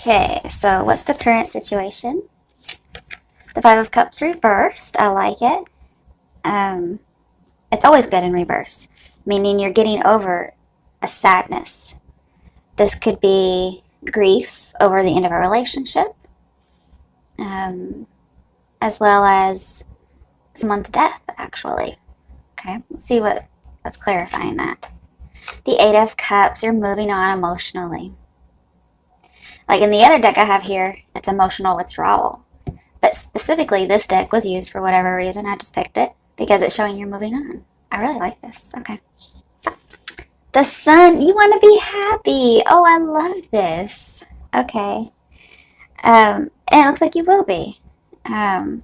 Okay, so what's the current situation? The Five of Cups reversed. I like it. Um, it's always good in reverse, meaning you're getting over a sadness. This could be grief over the end of a relationship, um, as well as someone's death, actually. Okay, let's see what's clarifying that. The Eight of Cups, you're moving on emotionally. Like in the other deck I have here, it's emotional withdrawal. But specifically, this deck was used for whatever reason. I just picked it because it's showing you're moving on. I really like this. Okay. The Sun, you want to be happy. Oh, I love this. Okay. And it looks like you will be. I'm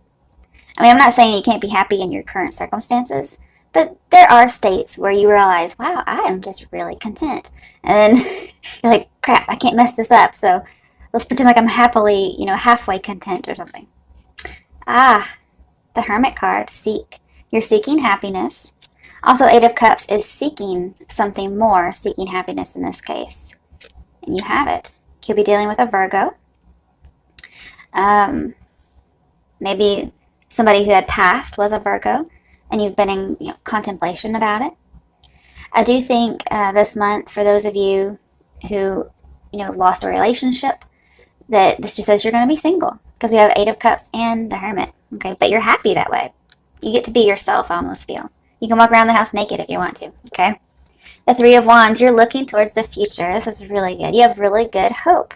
not saying you can't be happy in your current circumstances, but there are states where you realize, wow, I am just really content. And then you're like, crap, I can't mess this up. So let's pretend like I'm happily, halfway content or something. The Hermit card, seek. You're seeking happiness. Also, Eight of Cups is seeking something more, seeking happiness in this case. And you have it. Could be dealing with a Virgo. Maybe somebody who had passed was a Virgo, and you've been in contemplation about it. I do think this month, for those of you who lost a relationship, that this just says you're going to be single because we have Eight of Cups and the Hermit. Okay, but you're happy that way. You get to be yourself, I almost feel. You can walk around the house naked if you want to. Okay. The Three of Wands, you're looking towards the future. This is really good. You have really good hope.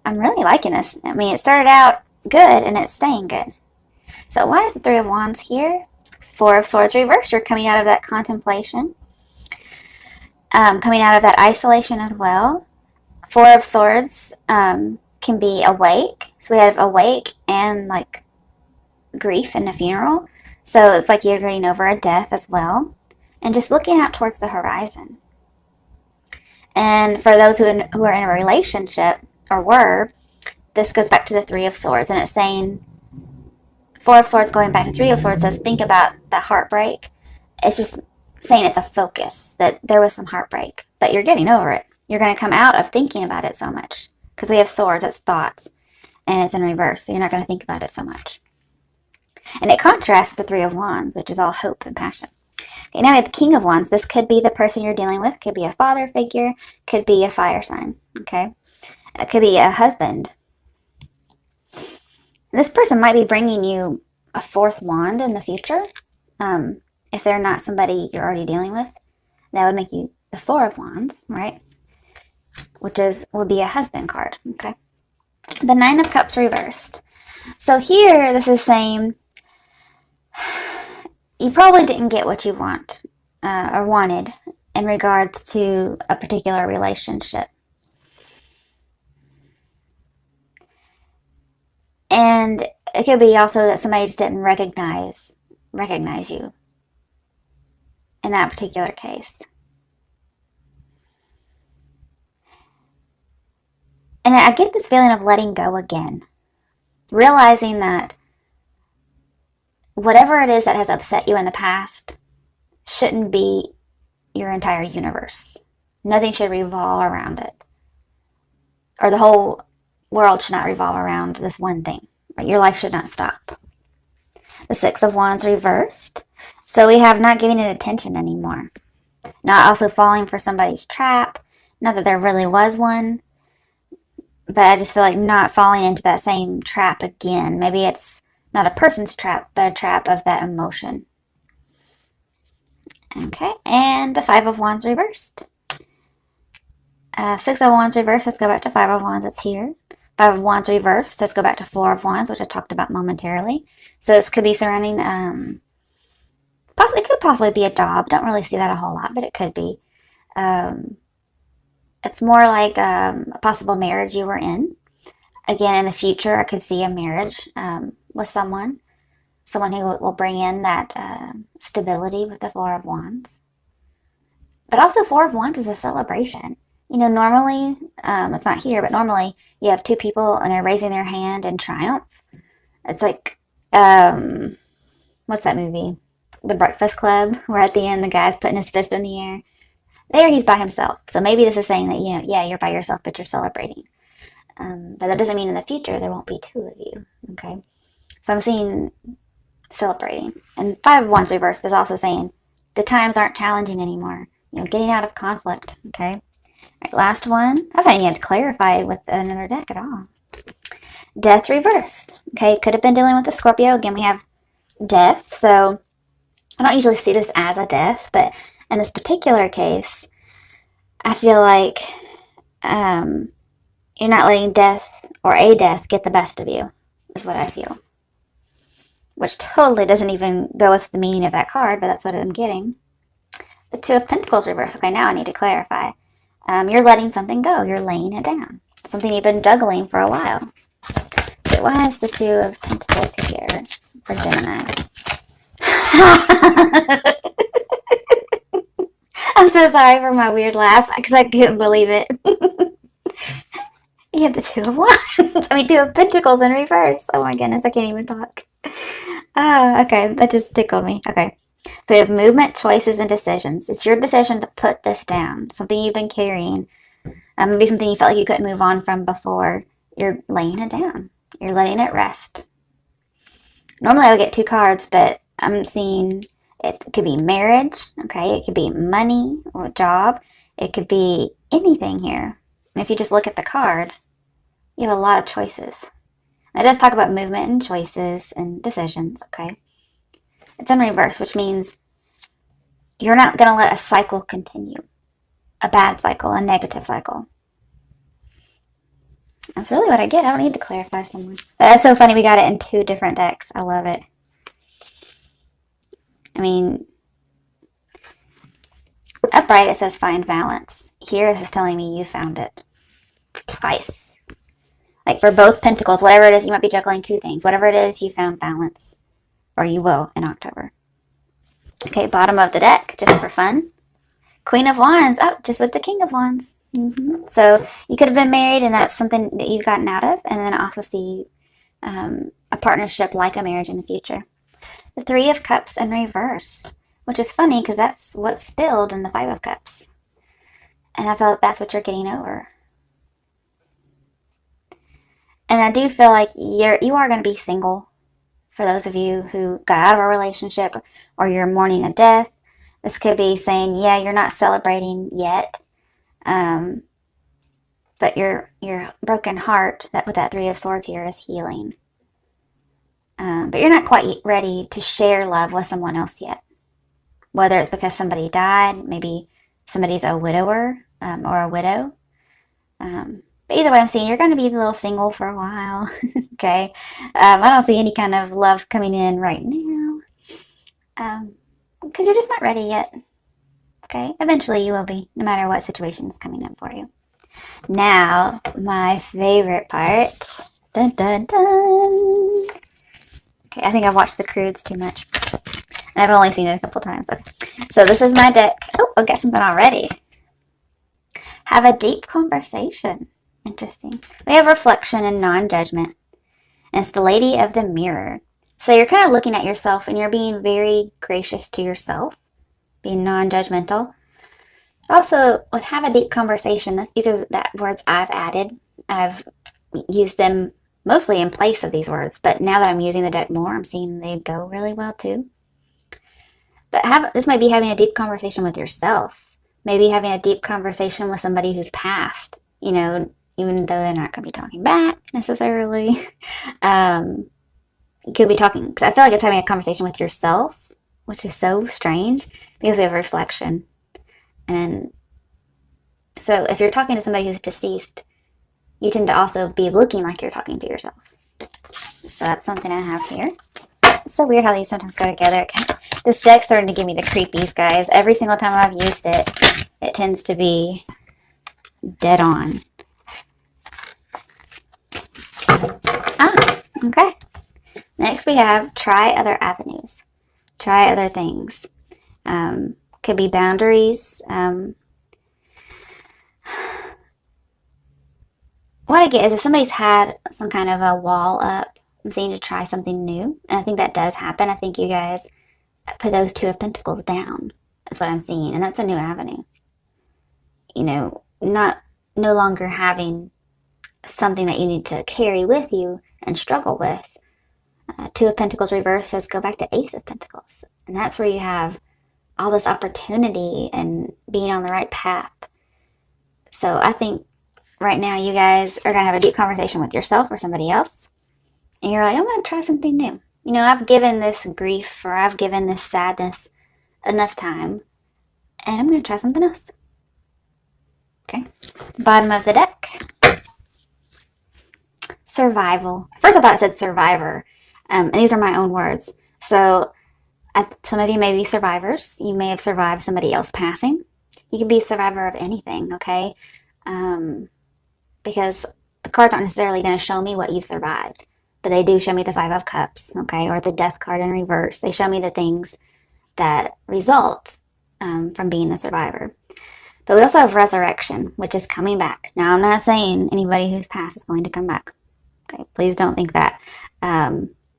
I'm really liking this. I mean, it started out good and it's staying good. So why is the Three of Wands here? Four of Swords reversed. You're coming out of that contemplation. Coming out of that isolation as well. Four of Swords can be awake. So we have awake and like grief and a funeral. So it's like you're getting over a death as well. And just looking out towards the horizon. And for those who are in a relationship or were, this goes back to the Three of Swords. And it's saying, Four of Swords going back to Three of Swords says, think about that heartbreak. It's just saying it's a focus, that there was some heartbreak, but you're getting over it. You're going to come out of thinking about it so much. Because we have swords, it's thoughts. And it's in reverse, so you're not going to think about it so much. And it contrasts the Three of Wands, which is all hope and passion. Okay, now we have the King of Wands. This could be the person you're dealing with. Could be a father figure. Could be a fire sign. Okay? It could be a husband. This person might be bringing you a fourth wand in the future. If they're not somebody you're already dealing with, that would make you the Four of Wands, right? Which would be a husband card. Okay? The Nine of Cups reversed. So here, this is saying you probably didn't get what you want or wanted in regards to a particular relationship. And it could be also that somebody just didn't recognize you in that particular case. And I get this feeling of letting go again. Realizing that whatever it is that has upset you in the past shouldn't be your entire universe. Nothing should revolve around it. Or the whole world should not revolve around this one thing. Right? Your life should not stop. The Six of Wands reversed. So we have not giving it attention anymore. Not also falling for somebody's trap. Not that there really was one. But I just feel like not falling into that same trap again. Maybe it's not a person's trap, but a trap of that emotion. Okay, and the Five of Wands reversed. Six of Wands reversed, let's go back to Five of Wands, it's here. Five of Wands reversed, let's go back to Four of Wands, which I talked about momentarily. So this could be surrounding, it could possibly be a job. Don't really see that a whole lot, but it could be. It's more like a possible marriage you were in. Again, in the future, I could see a marriage with someone who will bring in that stability with the Four of Wands. But also, Four of Wands is a celebration. Normally, it's not here, but normally you have two people and they're raising their hand in triumph. It's like, what's that movie? The Breakfast Club, where at the end the guy's putting his fist in the air. There he's by himself. So maybe this is saying that, you're by yourself, but you're celebrating. But that doesn't mean in the future there won't be two of you, okay? So I'm seeing celebrating. And Five of Wands reversed is also saying the times aren't challenging anymore. You know, getting out of conflict, okay? All right, last one. I haven't had to clarify with another deck at all. Death reversed, okay? Could have been dealing with a Scorpio. Again, we have death, so I don't usually see this as a death, but in this particular case, I feel like you're not letting death or a death get the best of you, is what I feel. Which totally doesn't even go with the meaning of that card, but that's what I'm getting. The Two of Pentacles reversed. Okay, now I need to clarify. You're letting something go. You're laying it down. Something you've been juggling for a while. So why is the Two of Pentacles here for Gemini? I'm so sorry for my weird laugh because I couldn't believe it. You have the Two of Wands. I mean, Two of Pentacles in reverse. Oh my goodness, I can't even talk. Okay, that just tickled me. Okay, so we have movement, choices, and decisions. It's your decision to put this down. Something you've been carrying. Maybe something you felt like you couldn't move on from before. You're laying it down. You're letting it rest. Normally I would get two cards, but I'm seeing it could be marriage, okay? It could be money or job. It could be anything here. And if you just look at the card, you have a lot of choices. It does talk about movement and choices and decisions, okay? It's in reverse, which means you're not going to let a cycle continue. A bad cycle, a negative cycle. That's really what I get. I don't need to clarify someone. That's so funny. We got it in two different decks. I love it. I mean, upright it says find balance. Here this is telling me you found it. Twice. Like for both pentacles, whatever it is, you might be juggling two things. Whatever it is, you found balance. Or you will in October. Okay, bottom of the deck, just for fun. Queen of Wands. Oh, just with the King of Wands. So you could have been married and that's something that you've gotten out of. And then I also see a partnership like a marriage in the future. The Three of Cups in reverse. Which is funny because that's what's spilled in the Five of Cups. And I feel like that's what you're getting over. And I do feel like you are going to be single. For those of you who got out of a relationship or you're mourning a death. This could be saying, yeah, you're not celebrating yet. But your broken heart that with that Three of Swords here is healing. But you're not quite ready to share love with someone else yet. Whether it's because somebody died, maybe somebody's a widower or a widow. But either way, I'm seeing you're going to be a little single for a while. Okay. I don't see any kind of love coming in right now. Because you're just not ready yet. Okay. Eventually you will be, no matter what situation is coming up for you. Now, my favorite part. Dun, dun, dun. Okay, I think I've watched The Croods too much. And I've only seen it a couple times. Okay. So this is my deck. Oh, I've got something already. Have a deep conversation. Interesting. We have reflection and non-judgment. And it's the Lady of the Mirror. So you're kind of looking at yourself and you're being very gracious to yourself. Being non-judgmental. Also, with have a deep conversation, these are the words I've added. I've used them mostly in place of these words. But now that I'm using the deck more, I'm seeing they go really well too. But this might be having a deep conversation with yourself. Maybe having a deep conversation with somebody who's passed. You know, even though they're not going to be talking back necessarily. You could be talking, because I feel like it's having a conversation with yourself, which is so strange because we have reflection. And so if you're talking to somebody who's deceased, you tend to also be looking like you're talking to yourself. So that's something I have here. It's so weird how these sometimes go together. This deck's starting to give me the creepies, guys. Every single time I've used it, it tends to be dead on. Okay. Next we have try other avenues. Try other things. Could be boundaries. What I get is if somebody's had some kind of a wall up, I'm saying to try something new. And I think that does happen. I think you guys put those Two of Pentacles down. That's what I'm seeing. And that's a new avenue. You know, no longer having something that you need to carry with you and struggle with. Two of Pentacles reverse says go back to Ace of Pentacles. And that's where you have all this opportunity and being on the right path. So I think right now you guys are going to have a deep conversation with yourself or somebody else. And you're like, I'm going to try something new. You know, I've given this grief or I've given this sadness enough time. And I'm going to try something else. Okay. Bottom of the deck. Survival. At first I thought it said survivor. And these are my own words. So some of you may be survivors. You may have survived somebody else passing. You can be a survivor of anything, okay? Because the cards aren't necessarily going to show me what you've survived. But they do show me the Five of Cups, okay? Or the Death card in reverse. They show me the things that result from being a survivor. But we also have resurrection, which is coming back. Now, I'm not saying anybody who's passed is going to come back. Okay, please don't think that.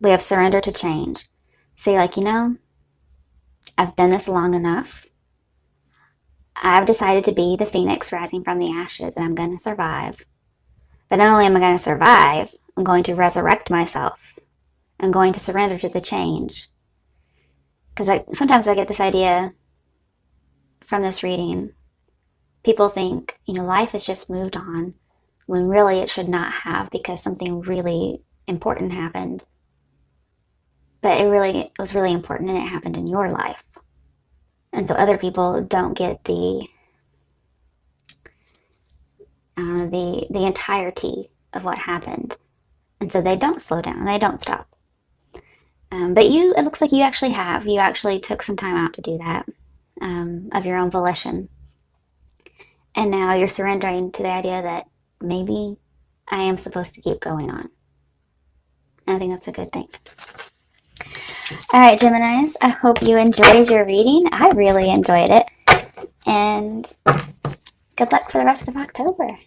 We have surrender to change. So you're like, you know, I've done this long enough. I've decided to be the phoenix rising from the ashes, and I'm going to survive. But not only am I going to survive, I'm going to resurrect myself. I'm going to surrender to the change. Because sometimes I get this idea from this reading. People think, you know, life has just moved on, when really it should not have, because something really important happened. But it was really important, and it happened in your life. And so other people don't get the entirety of what happened. And so they don't slow down. They don't stop. But it looks like you actually have. You actually took some time out to do that of your own volition. And now you're surrendering to the idea that maybe I am supposed to keep going on. And I think that's a good thing. All right, Geminis, I hope you enjoyed your reading. I really enjoyed it. And good luck for the rest of October.